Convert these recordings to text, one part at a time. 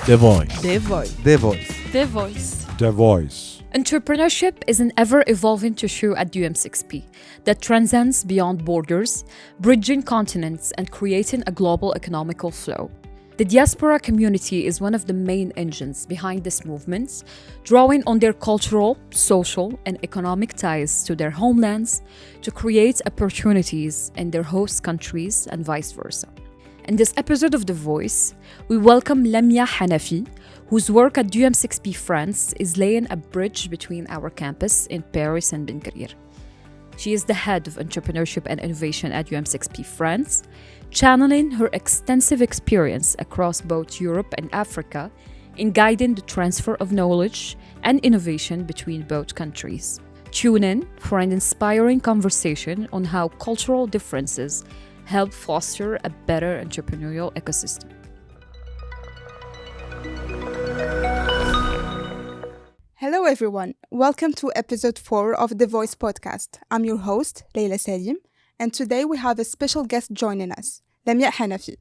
DEVoice. DEVoice. DEVoice. DEVoice. DEVoice. Entrepreneurship is an ever-evolving tissue at UM6P that transcends beyond borders, bridging continents and creating a global economical flow. The diaspora community is one of the main engines behind this movement, drawing on their cultural, social, and economic ties to their homelands to create opportunities in their host countries and vice versa. In this episode of DEVoice, we welcome Lamia HANAFI, whose work at UM6P France is laying a bridge between our campus in Paris and Benguerir. She is the head of Entrepreneurship and Innovation at UM6P France, channeling her extensive experience across both Europe and Africa in guiding the transfer of knowledge and innovation between both countries. Tune in for an inspiring conversation on how cultural differences help foster a better entrepreneurial ecosystem. Hello everyone, welcome to episode 4 of the Voice podcast. I'm your host, Leila Salim, and today we have a special guest joining us, Lamia HANAFI.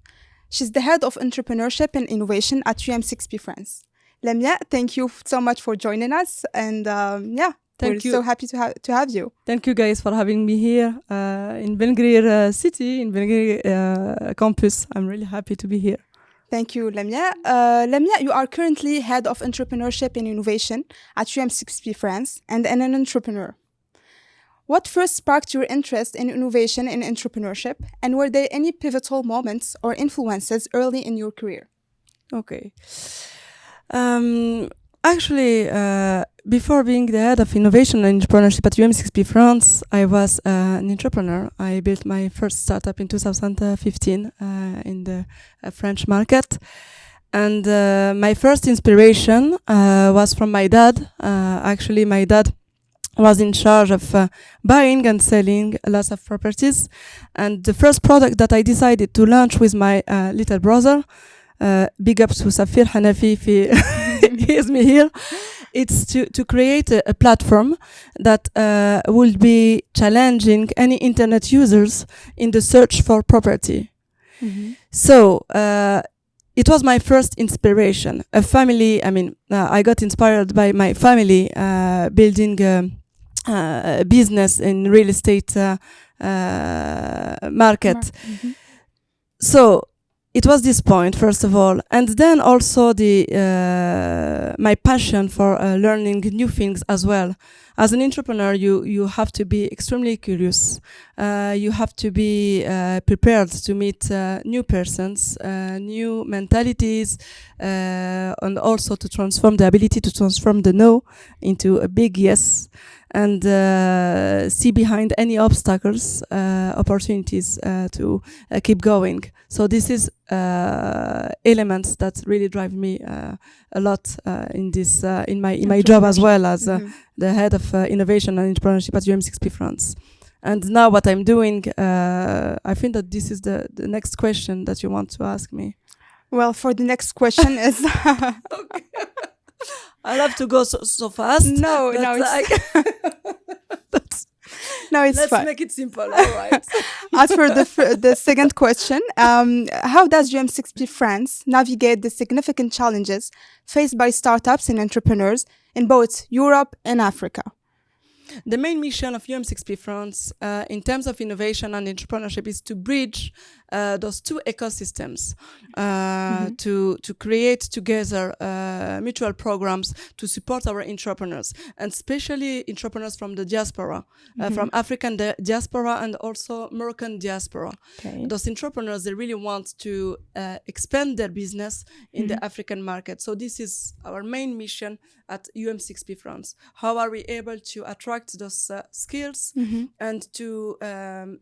She's the head of Entrepreneurship and Innovation at UM6P France. Lamia, thank you so much for joining us, and Thank you. So happy to have you. Thank you guys for having me here in Benguerir city, in Benguerir campus. I'm really happy to be here. Thank you, Lamia. Lamia, you are currently head of Entrepreneurship and Innovation at UM6P France and an entrepreneur. What first sparked your interest in innovation and entrepreneurship, and were there any pivotal moments or influences early in your career? Okay. Actually, before being the head of innovation and entrepreneurship at UM6P France, I was an entrepreneur. I built my first startup in 2015 in the French market. And my first inspiration was from my dad. Actually, my dad was in charge of buying and selling lots of properties. And the first product that I decided to launch with my little brother, big ups to Safir Hanafi if he hears me here, it's to create a platform that will be challenging any internet users in the search for property. Mm-hmm. So it was my first inspiration. I got inspired by my family building a business in real estate market. Mm-hmm. So it was this point, first of all, and then also my passion for learning new things as well. As an entrepreneur, you have to be extremely curious. You have to be prepared to meet new persons, new mentalities, and also to transform the ability to transform the no into a big yes, and see behind any obstacles opportunities to keep going. So this is elements that really drive me a lot in this in my job as well as the head of innovation and entrepreneurship at UM6P France. And now what I'm doing, I think that this is the next question that you want to ask me. Well, for the next question is... Okay. I love to go so fast. No, it's Let's fine. make it simple, all right. As for the second question, how does UM6P France navigate the significant challenges faced by startups and entrepreneurs in both Europe and Africa? The main mission of UM6P France in terms of innovation and entrepreneurship is to bridge those two ecosystems, to create together mutual programs to support our entrepreneurs, and especially entrepreneurs from the diaspora, from African diaspora and also Moroccan diaspora. Okay. Those entrepreneurs, they really want to expand their business in the African market. So this is our main mission at UM6P France. How are we able to attract those skills and to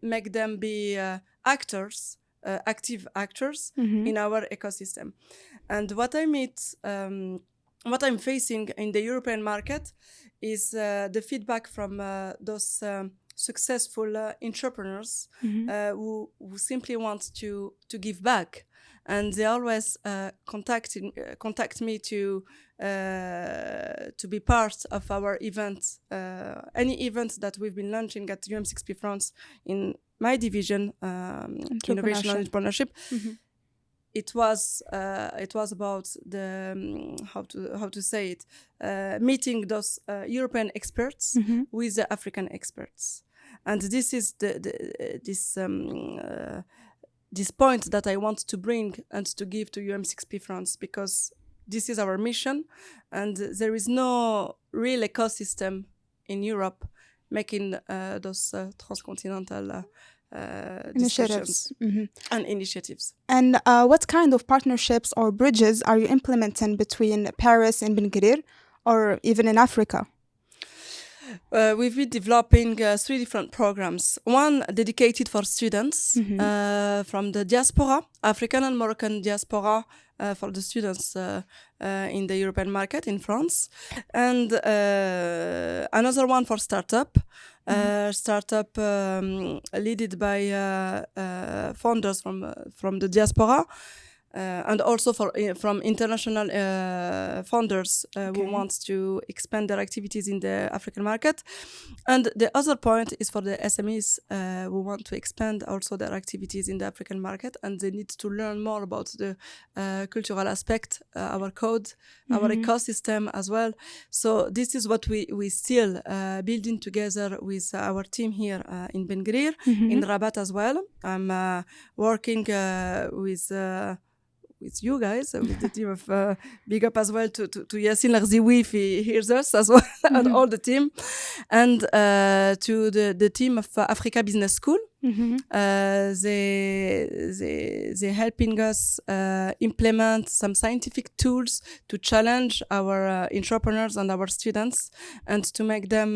make them be active actors in our ecosystem? And what I'm facing in the European market is the feedback from those successful entrepreneurs who simply want to give back, and they always contact me to be part of our events, any events that we've been launching at UM6P France in my division, Innovation and Entrepreneurship. it was about the how to say it, meeting those European experts with the African experts, and this is this point that I want to bring and to give to UM6P France, because this is our mission, and there is no real ecosystem in Europe making those transcontinental Initiatives. and initiatives. And what kind of partnerships or bridges are you implementing between Paris and Benguerir, or even in Africa? We've been developing 3 different programs. One dedicated for students from the diaspora, African and Moroccan diaspora, for the students in the European market in France. And another one for startup, led by founders from the diaspora. And also from international founders who want to expand their activities in the African market. And the other point is for the SMEs who want to expand also their activities in the African market, and they need to learn more about the cultural aspect, our code, our ecosystem as well. So this is what we still building together with our team here in Benguerir, in Rabat as well. I'm working with you guys, with the team of big up as well to Yassine Larziwi if he hears us as well, and all the team, and to the team of Africa Business School. They helping us implement some scientific tools to challenge our entrepreneurs and our students, and to make them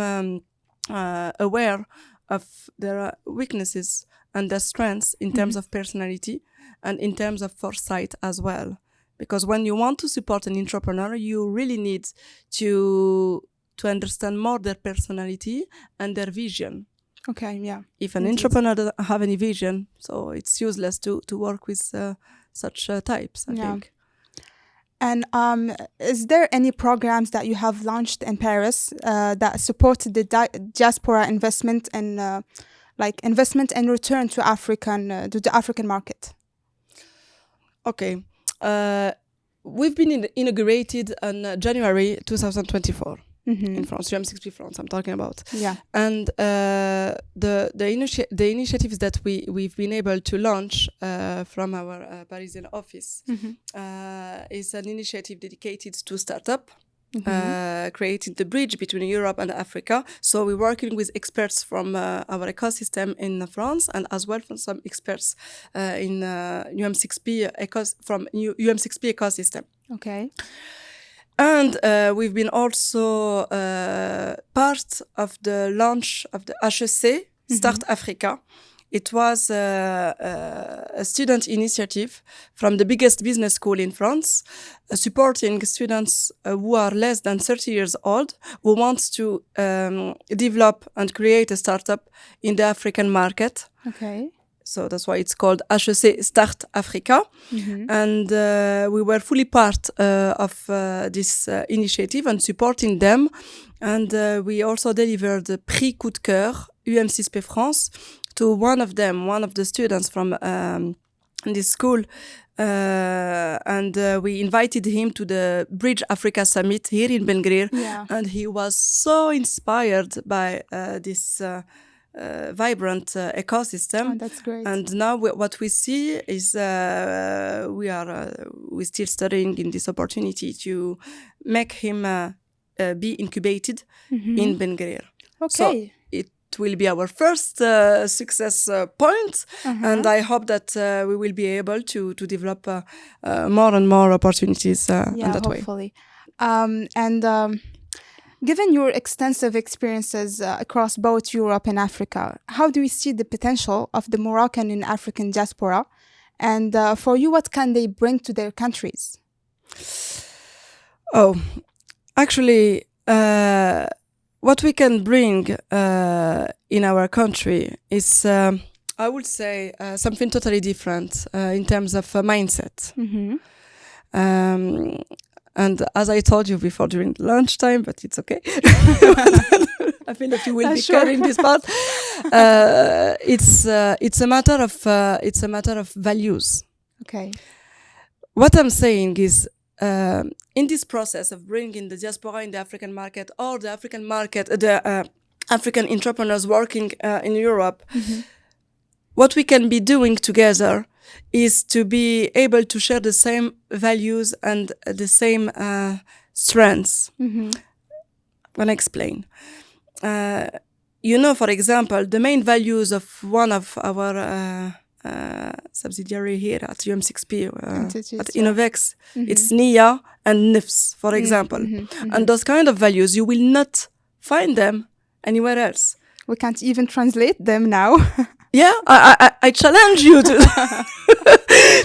aware of their weaknesses and their strengths in terms of personality and in terms of foresight as well. Because when you want to support an entrepreneur, you really need to understand more their personality and their vision. Okay, yeah. If an entrepreneur doesn't have any vision, so it's useless to work with such types, I think. And is there any programs that you have launched in Paris that support the diaspora investment and investment and return to the African market? Okay. We've been inaugurated on January 2024 in France, UM6P France, I'm talking about. Yeah. And the initiatives that we've been able to launch from our Parisian office is an initiative dedicated to startup, creating the bridge between Europe and Africa. So we're working with experts from our ecosystem in France, and as well from some experts in UM6P ecosystem. Okay. And we've been also part of the launch of the HEC Start Africa. It was a student initiative from the biggest business school in France, supporting students who are less than 30 years old, who want to develop and create a startup in the African market. Okay. So that's why it's called HEC Start Africa. And we were fully part of this initiative and supporting them. And we also delivered the Prix Coup de Cœur UM6P France to one of the students from this school. And we invited him to the Bridge Africa Summit here in Benguerir. Yeah. And he was so inspired by this vibrant ecosystem. Oh, that's great. And now what we see is we're still studying in this opportunity to make him be incubated in Benguerir. Okay. So it will be our first success point, and I hope that we will be able to develop more and more opportunities in that hopefully. Given your extensive experiences across both Europe and Africa, how do you see the potential of the Moroccan and African diaspora? And for you, what can they bring to their countries? Oh, actually, what we can bring in our country is, I would say, something totally different in terms of mindset. And as I told you before during lunchtime, but it's okay. I feel that you will be carrying this part. It's a matter of values. Okay. what I'm saying is, in this process of bringing the diaspora in the African market, or the African market, the African entrepreneurs working in Europe, what we can be doing together is to be able to share the same values and the same strengths. I'm gonna explain. For example, the main values of one of our subsidiary here at UM6P, at Innovex, it's NIA and NIFS, for example. And those kind of values, you will not find them anywhere else. We can't even translate them now. Yeah, I challenge you to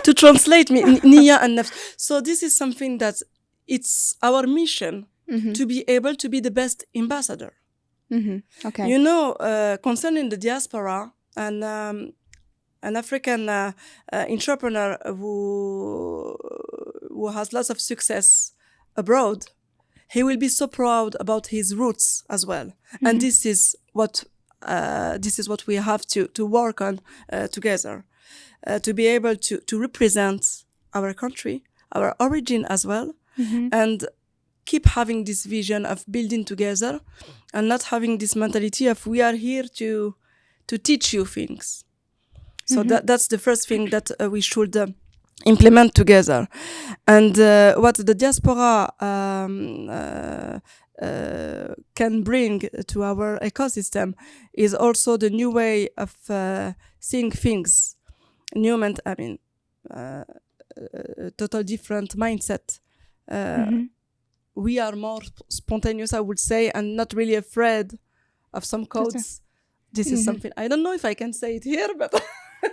to translate me NIA and NIFS. So this is something that it's our mission to be able to be the best ambassador. Okay. Concerning the diaspora and an African entrepreneur who has lots of success abroad, he will be so proud about his roots as well. And this is what we have to work on together, to be able to represent our country, our origin as well, and keep having this vision of building together, and not having this mentality of we are here to teach you things. So that's the first thing that we should implement together. And what the diaspora can bring to our ecosystem is also the new way of seeing things, total different mindset. We are more spontaneous, I would say, and not really afraid of some codes. This is something, I don't know if I can say it here, but...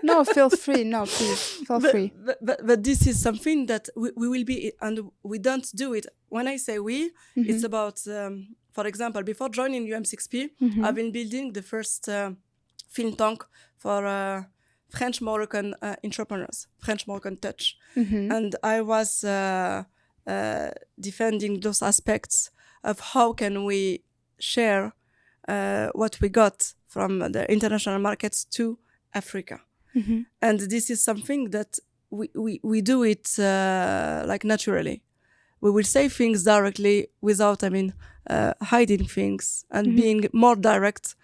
No, feel free. No, please, feel free. But this is something that we will be, and we don't do it. When I say we, it's about, for example, before joining UM6P, I've been building the first think tank for French-Moroccan entrepreneurs, French-Moroccan touch. And I was defending those aspects of how can we share what we got from the international markets to Africa. And this is something that we do it like naturally. We will say things directly without, hiding things and being more direct.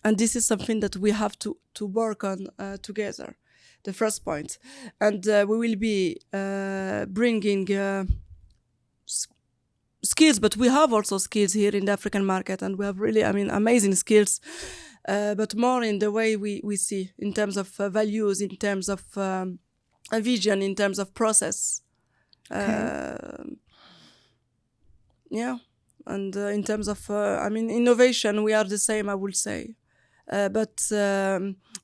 And this is something that we have to work on together. The first point. And we will be bringing skills, but we have also skills here in the African market, and we have really, amazing skills. But more in the way we see, in terms of values, in terms of a vision, in terms of process. And in terms of, innovation, we are the same, I would say. But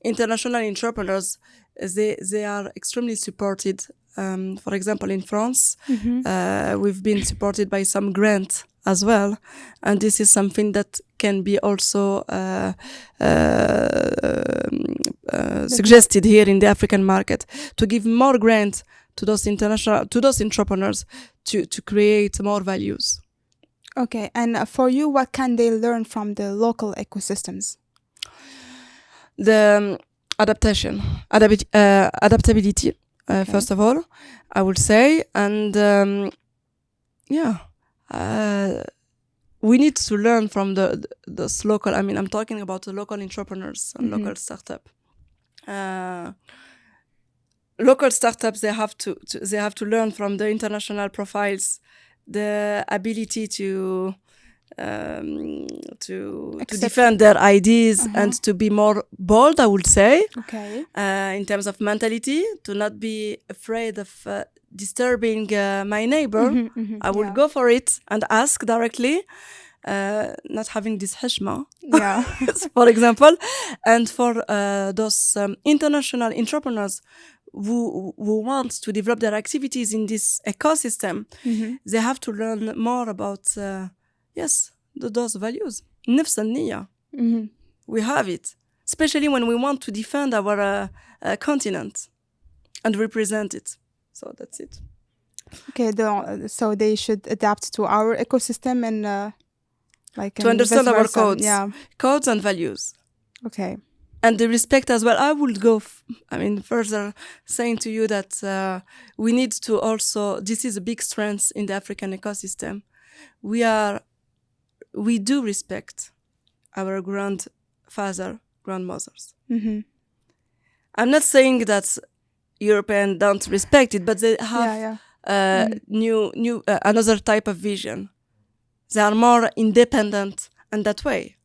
international entrepreneurs, they are extremely supported. For example, in France, we've been supported by some grant as well, and this is something that can be also suggested here in the African market, to give more grant to those entrepreneurs to create more values. Okay, and for you, what can they learn from the local ecosystems? The adaptability. First of all, I would say, and we need to learn from those local. I'm talking about the local entrepreneurs and local startup. Local startups, they have to learn from the international profiles, the ability to defend their ideas and to be more bold, I would say. Okay. In terms of mentality, to not be afraid of disturbing my neighbor. I would go for it and ask directly, not having this hashma, for example. And for those international entrepreneurs who want to develop their activities in this ecosystem, they have to learn more about those values. Nifs and Niya. We have it, especially when we want to defend our continent and represent it. So that's it. Okay, so they should adapt to our ecosystem and to understand our codes and values. Okay. And the respect as well. I would go, further saying to you that we need to also, this is a big strength in the African ecosystem. We do respect our grandmothers. Mm-hmm. I'm not saying that Europeans don't respect it, but they have another type of vision. They are more independent in that way.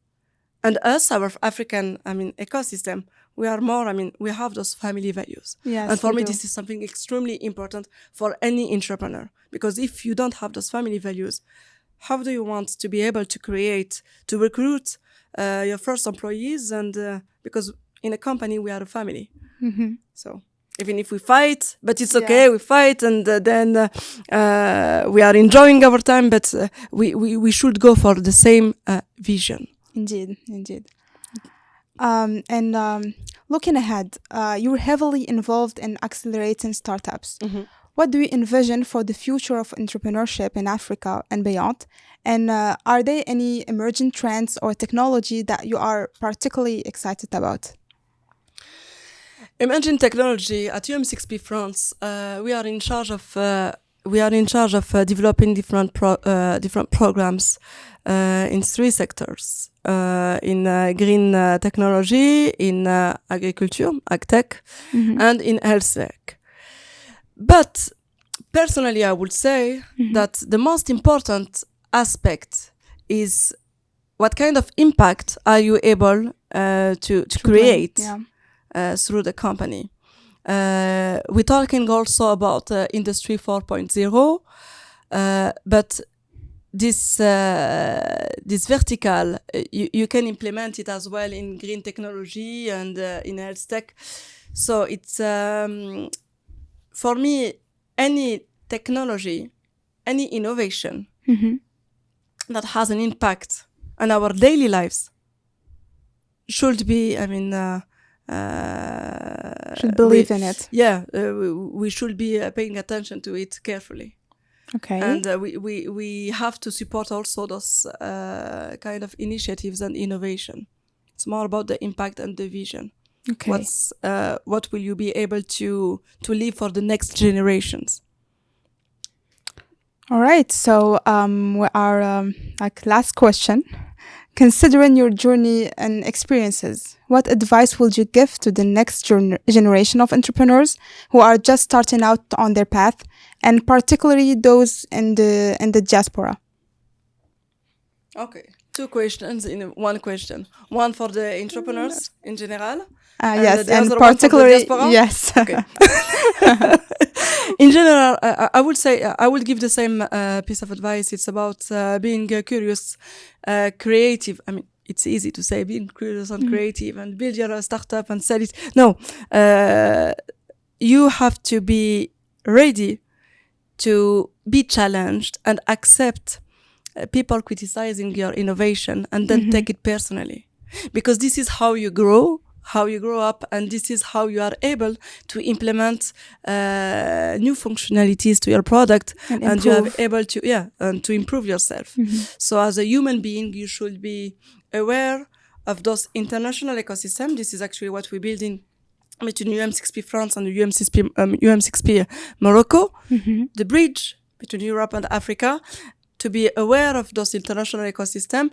And us, our African, ecosystem, we are more, we have those family values. Yes, and for me, this is something extremely important for any entrepreneur. Because if you don't have those family values, how do you want to be able to recruit your first employees? And because in a company, we are a family. Mm-hmm. So even if we fight, but it's okay, we fight, and then we are enjoying our time, but we should go for the same vision. Indeed. Looking ahead, you're heavily involved in accelerating startups. Mm-hmm. What do you envision for the future of entrepreneurship in Africa and beyond? And are there any emerging trends or technology that you are particularly excited about? Emerging technology at UM6P France, we are in charge of developing different programs in 3 sectors: in green technology, in agriculture, agtech, and in health tech. But personally, I would say that the most important aspect is what kind of impact are you able to create through the company. We're talking also about Industry 4.0, but this vertical, you can implement it as well in green technology and in health tech. So it's for me, any technology, any innovation that has an impact on our daily lives should be, should believe in it. Yeah, we should be paying attention to it carefully. Okay. And we have to support also those kind of initiatives and innovation. It's more about the impact and the vision. Okay. What will you be able to leave for the next generations? All right. So our last question. Considering your journey and experiences, what advice would you give to the next generation of entrepreneurs who are just starting out on their path, and particularly those in the diaspora? Okay, 2 questions in 1 question. One for the entrepreneurs in general. Yes, and particularly yes. Okay. In general, I would say I would give the same piece of advice. It's about being curious, creative. It's easy to say being curious and creative and build your startup and sell it. No, you have to be ready to be challenged and accept people criticizing your innovation and then take it personally, because this is how you grow up, and this is how you are able to implement new functionalities to your product, and you are able to and to improve yourself. So as a human being, you should be aware of those international ecosystems. This is actually what we're building between UM6P France and UM6P Morocco, the bridge between Europe and Africa. To be aware of those international ecosystems,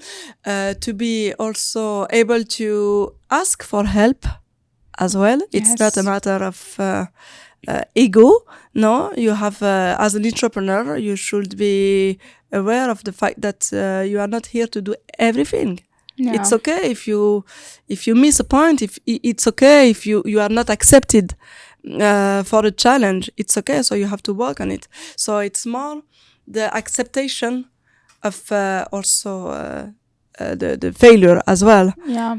to be also able to ask for help as well. It's not a matter of ego. No, you have, as an entrepreneur, you should be aware of the fact that you are not here to do everything. Yeah. It's okay if you miss a point. If it's okay if you are not accepted for a challenge. It's okay. So you have to work on it. So it's more the acceptation of also the failure as well. Yeah.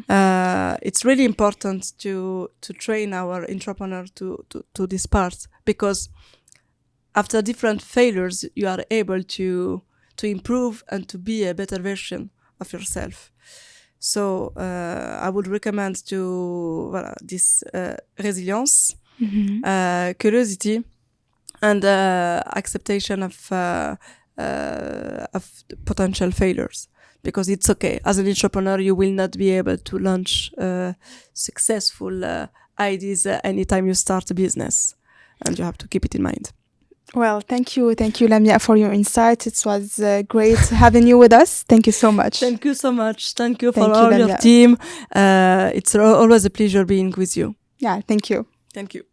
It's really important to train our entrepreneur to this part, because after different failures, you are able to improve and to be a better version of yourself. So I would recommend this resilience, curiosity, and acceptation of potential failures. because it's okay. As an entrepreneur, you will not be able to launch successful ideas anytime you start a business, and you have to keep it in mind. Well, thank you, Lamia, for your insight. It was great having you with us. Thank you so much. Thank you so much. Thank you for all your team. It's always a pleasure being with you. Yeah, thank you. Thank you.